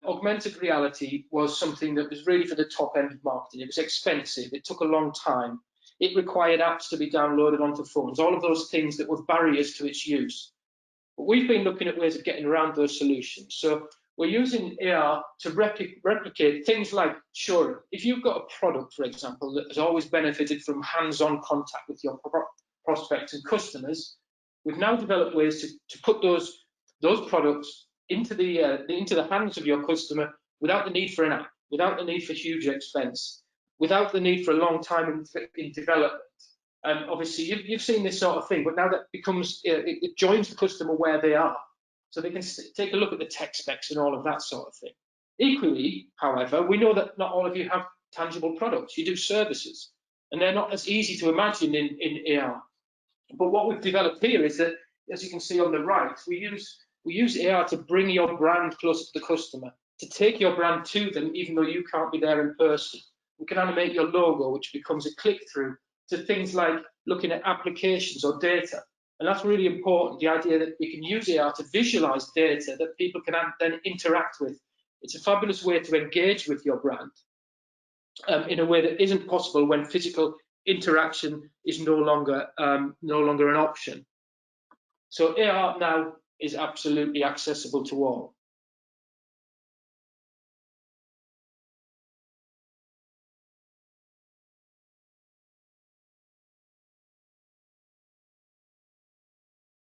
augmented reality was something that was really for the top end of marketing. It was expensive. It took a long time. It required apps to be downloaded onto phones, all of those things that were barriers to its use. But we've been looking at ways of getting around those solutions. So we're using AR to replicate things like, sure, if you've got a product, for example, that has always benefited from hands-on contact with your prospects and customers, we've now developed ways to put those products into the hands of your customer without the need for an app, without the need for huge expense, without the need for a long time in development. Obviously, you've seen this sort of thing, but now that becomes, it joins the customer where they are, so they can take a look at the tech specs and all of that sort of thing. Equally, however, we know that not all of you have tangible products. You do services, and they're not as easy to imagine in AR. But what we've developed here is that, as you can see on the right, we use AR to bring your brand closer to the customer, to take your brand to them, even though you can't be there in person. We can animate your logo, which becomes a click-through, to things like looking at applications or data. And that's really important, the idea that we can use AR to visualize data that people can then interact with. It's a fabulous way to engage with your brand in a way that isn't possible when physical interaction is no longer an option. So AR now is absolutely accessible to all.